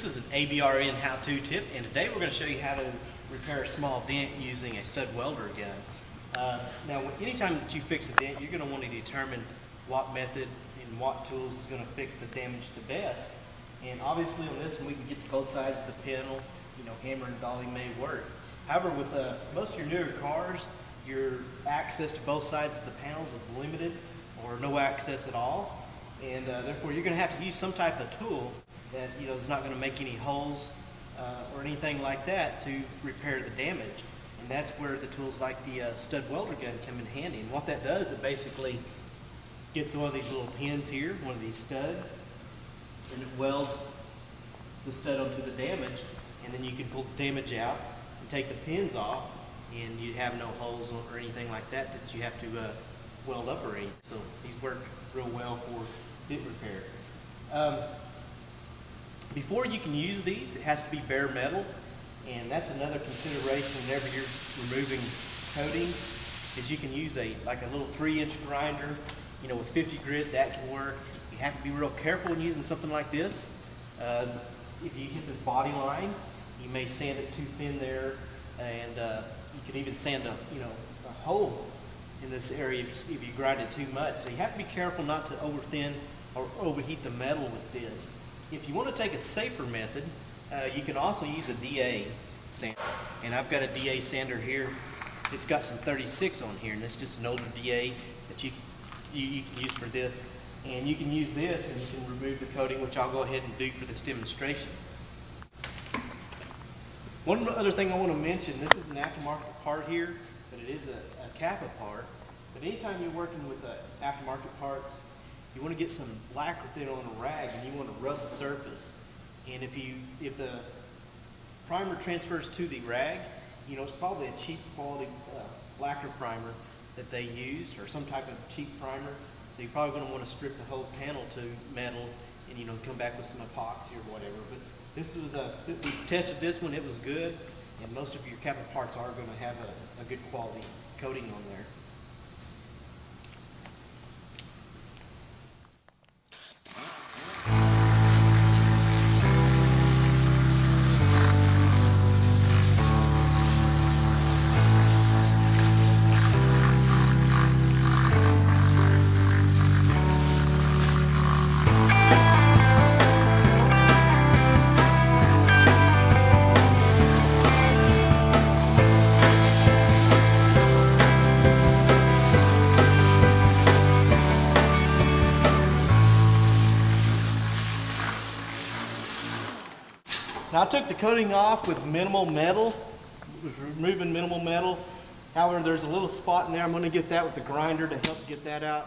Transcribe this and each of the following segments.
This is an ABRN how-to tip, and today we're going to show you how to repair a small dent using a stud welder gun. Now, anytime that you fix a dent, you're going to want to determine what method and what tools is going to fix the damage the best. And obviously on this one, we can get to both sides of the panel, hammer and dolly may work. However, with most of your newer cars, your access to both sides of the panels is limited or no access at all. And therefore, you're going to have to use some type of tool that is not going to make any holes or anything like that to repair the damage. And that's where the tools like the stud welder gun come in handy. And what that does, it basically gets one of these little pins here, one of these studs, and it welds the stud onto the damage, and then you can pull the damage out and take the pins off, and you have no holes or anything like that that you have to weld up or anything. So these work real well for dent repair. Before you can use these, it has to be bare metal, and that's another consideration whenever you're removing coatings, is you can use like a little 3-inch grinder, with 50 grit. That can work. You have to be real careful when using something like this. If you hit this body line, you may sand it too thin there, and you can even sand a hole in this area if you grind it too much. So you have to be careful not to over thin or overheat the metal with this. If you want to take a safer method, you can also use a DA sander. And I've got a DA sander here. It's got some 36 on here, and it's just an older DA that you can use for this. And you can use this and you can remove the coating, which I'll go ahead and do for this demonstration. One other thing I want to mention, this is an aftermarket part here, but it is a Kappa part. But anytime you're working with aftermarket parts, you want to get some lacquer thin on a rag, and you want to rub the surface. And if the primer transfers to the rag, it's probably a cheap quality lacquer primer that they use, or some type of cheap primer. So you're probably going to want to strip the whole panel to metal, and come back with some epoxy or whatever. But this was we tested this one; it was good, and most of your Kappa parts are going to have a good quality coating on there. Now I took the coating off with minimal metal, removing minimal metal. However, there's a little spot in there. I'm going to get that with the grinder to help get that out.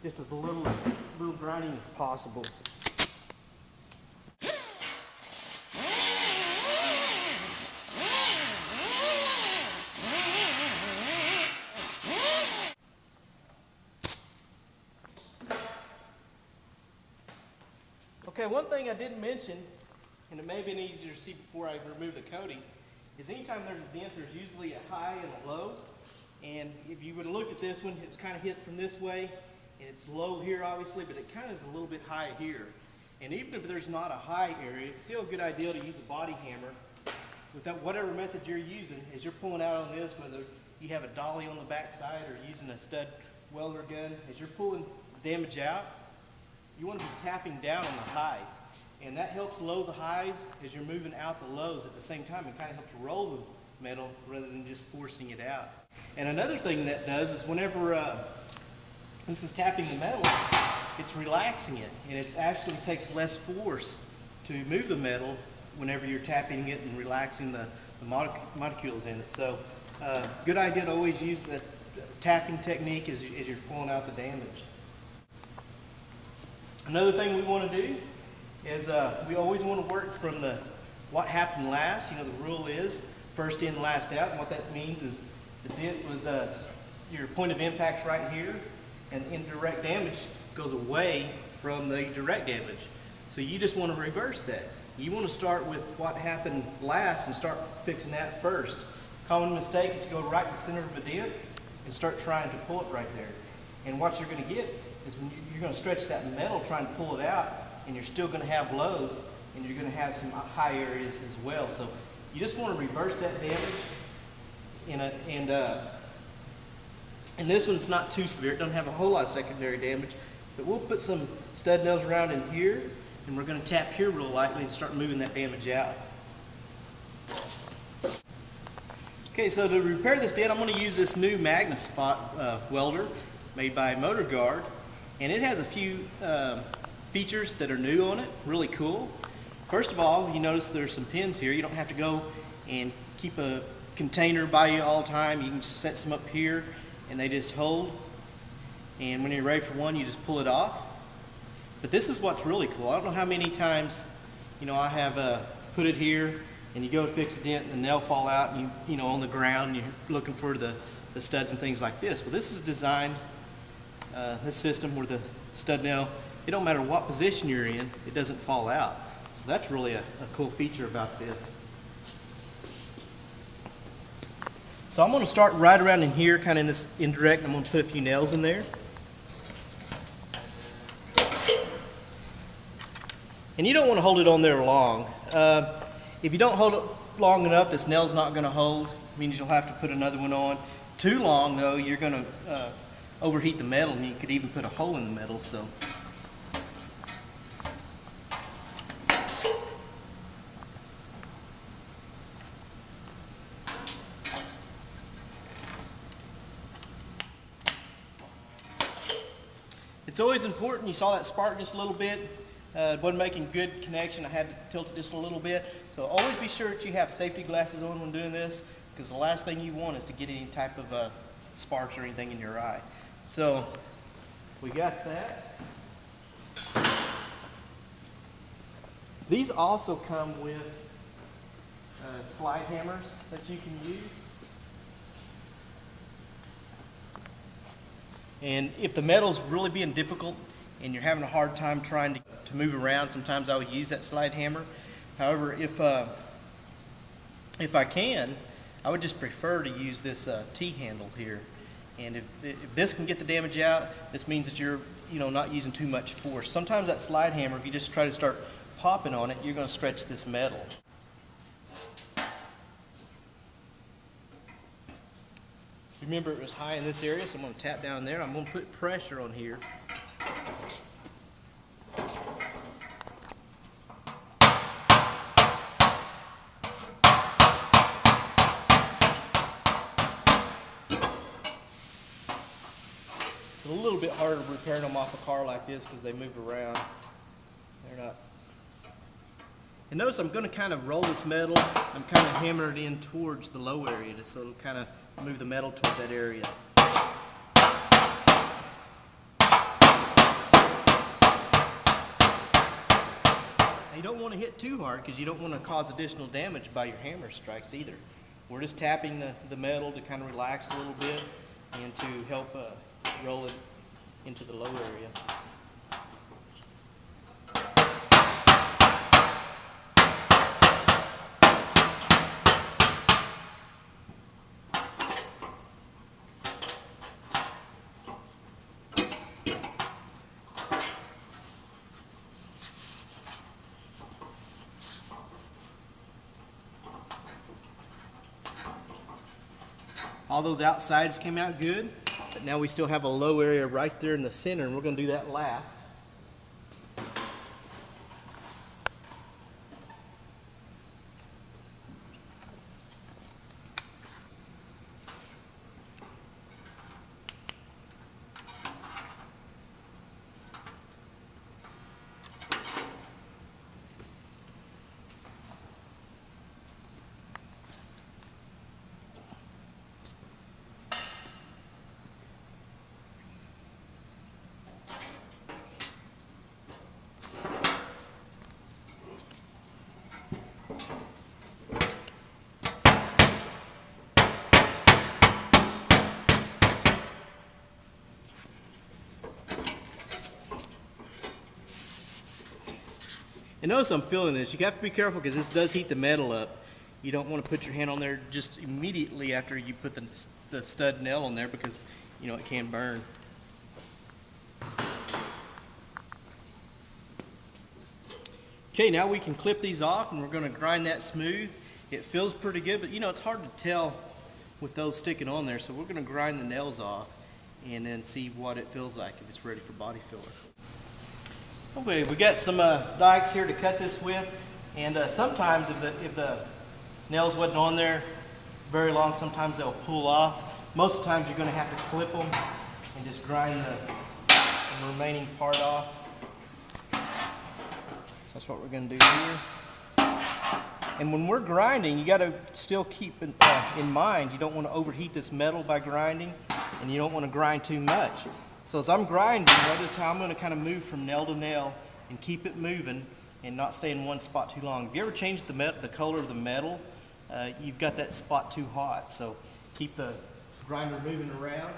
Just as little grinding as possible. Okay, one thing I didn't mention, and it may have been easier to see before I remove the coating, is anytime there's a dent, there's usually a high and a low. And if you would have looked at this one, it's kind of hit from this way, and it's low here obviously, but it kind of is a little bit high here. And even if there's not a high area, it's still a good idea to use a body hammer with whatever method you're using. As you're pulling out on this, whether you have a dolly on the back side or using a stud welder gun, as you're pulling the damage out, you want to be tapping down on the highs. And that helps low the highs as you're moving out the lows at the same time. It kind of helps roll the metal rather than just forcing it out. And another thing that does is whenever this is tapping the metal, it's relaxing it. And it actually takes less force to move the metal whenever you're tapping it and relaxing the molecules in it. So good idea to always use the tapping technique as you're pulling out the damage. Another thing we want to do is we always want to work from what happened last. The rule is first in, last out. And what that means is the dent was your point of impact's right here, and indirect damage goes away from the direct damage. So you just want to reverse that. You want to start with what happened last and start fixing that first. Common mistake is to go right in the center of a dent and start trying to pull it right there. And what you're going to get is when you're going to stretch that metal trying to pull it out, and you're still going to have lows, and you're going to have some high areas as well. So you just want to reverse that damage. And this one's not too severe. It doesn't have a whole lot of secondary damage. But we'll put some stud nails around in here, and we're going to tap here real lightly and start moving that damage out. Okay, so to repair this dent, I'm going to use this new Magna-Spot welder made by Motor Guard. And it has a few features that are new on it, really cool. First of all, you notice there's some pins here. You don't have to go and keep a container by you all the time. You can just set some up here and they just hold. And when you're ready for one, you just pull it off. But this is what's really cool. I don't know how many times, I have put it here and you go to fix a dent and the nail fall out and you on the ground and you're looking for the studs and things like this. Well, this is designed, this system where the stud nail, it don't matter what position you're in, it doesn't fall out. So that's really a cool feature about this. So I'm going to start right around in here, kind of in this indirect. I'm going to put a few nails in there. And you don't want to hold it on there long. If you don't hold it long enough, this nail's not going to hold. It means you'll have to put another one on. Too long, though, you're going to overheat the metal, and you could even put a hole in the metal. So. It's always important. You saw that spark just a little bit. It wasn't making good connection. I had to tilt it just a little bit. So always be sure that you have safety glasses on when doing this, because the last thing you want is to get any type of sparks or anything in your eye. So we got that. These also come with slide hammers that you can use. And if the metal's really being difficult and you're having a hard time trying to move around, sometimes I would use that slide hammer. However, if I can, I would just prefer to use this T-handle here. And if this can get the damage out, this means that you're not using too much force. Sometimes that slide hammer, if you just try to start popping on it, you're going to stretch this metal. Remember, it was high in this area, so I'm going to tap down there. I'm going to put pressure on here. It's a little bit harder repairing them off a car like this because they move around. They're not. And notice I'm going to kind of roll this metal. I'm kind of hammering it in towards the low area, just so it'll kind of move the metal towards that area. Now you don't want to hit too hard because you don't want to cause additional damage by your hammer strikes either. We're just tapping the metal to kind of relax a little bit and to help roll it into the low area. All those outsides came out good, but now we still have a low area right there in the center, and we're going to do that last. And notice I'm feeling this. You have to be careful because this does heat the metal up. You don't want to put your hand on there just immediately after you put the stud nail on there because it can burn. Okay, now we can clip these off and we're going to grind that smooth. It feels pretty good, but you know, it's hard to tell with those sticking on there, so we're going to grind the nails off and then see what it feels like if it's ready for body filler. Okay, we got some dikes here to cut this with, and sometimes if the nails wasn't on there very long, sometimes they'll pull off. Most of the times you're going to have to clip them and just grind the remaining part off. So that's what we're going to do here. And when we're grinding, you got to still keep in mind, you don't want to overheat this metal by grinding, and you don't want to grind too much. So as I'm grinding, notice how I'm going to kind of move from nail to nail and keep it moving and not stay in one spot too long. If you ever change the color of the metal, you've got that spot too hot. So keep the grinder moving around.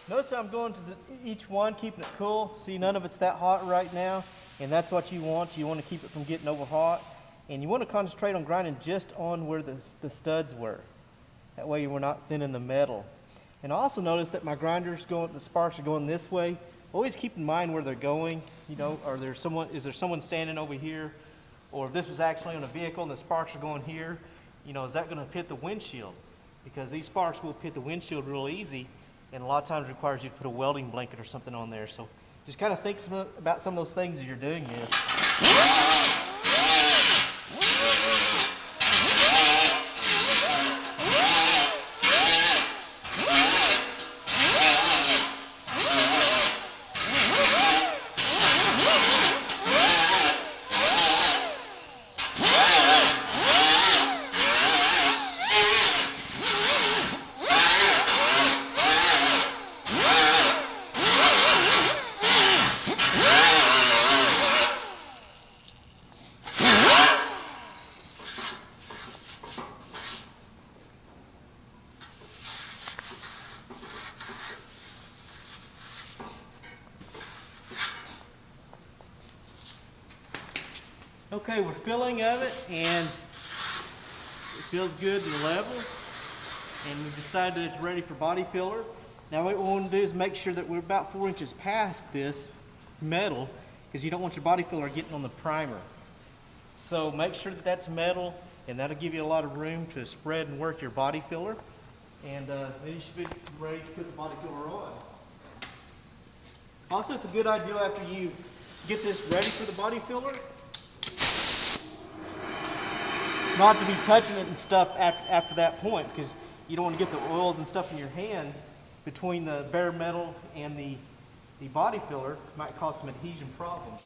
Notice I'm going to each one, keeping it cool. See, none of it's that hot right now, and that's what you want. You want to keep it from getting over hot, and you want to concentrate on grinding just on where the studs were. That way we're not thinning the metal. And also notice that my grinders the sparks are going this way. Always keep in mind where they're going. You know, is there someone standing over here? Or if this was actually on a vehicle and the sparks are going here, you know, is that going to hit the windshield? Because these sparks will hit the windshield real easy, and a lot of times requires you to put a welding blanket or something on there. So just kind of think about some of those things as you're doing this. Okay, we're filling of it, and it feels good and level, and we've decided that it's ready for body filler. Now what we want to do is make sure that we're about 4 inches past this metal, because you don't want your body filler getting on the primer. So make sure that that's metal, and that'll give you a lot of room to spread and work your body filler, and then you should be ready to put the body filler on. Also, it's a good idea after you get this ready for the body filler, not to be touching it and stuff after that point, because you don't want to get the oils and stuff in your hands between the bare metal and the body filler. It might cause some adhesion problems.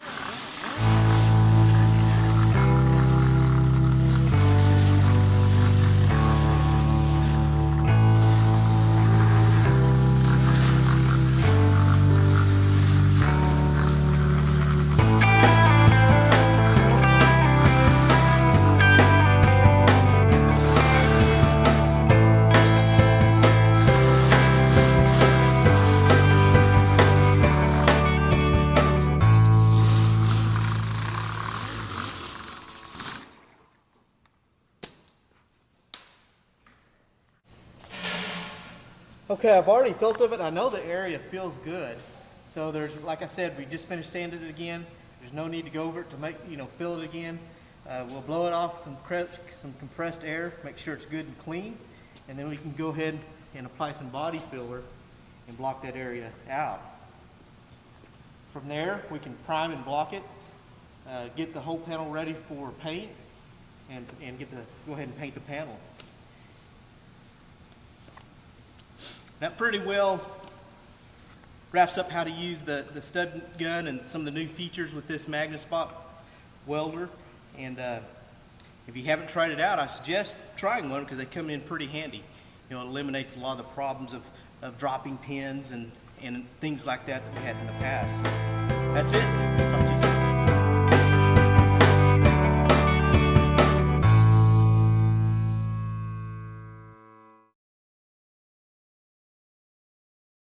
Okay, I've already felt of it. I know the area feels good. So there's, like I said, we just finished sanding it again. There's no need to go over it to make, fill it again. We'll blow it off with some compressed air, make sure it's good and clean, and then we can go ahead and apply some body filler and block that area out. From there, we can prime and block it, get the whole panel ready for paint, and go ahead and paint the panel. That pretty well wraps up how to use the stud gun and some of the new features with this Magna-Spot welder. And if you haven't tried it out, I suggest trying one because they come in pretty handy. It eliminates a lot of the problems of dropping pins and things like that we had in the past. That's it.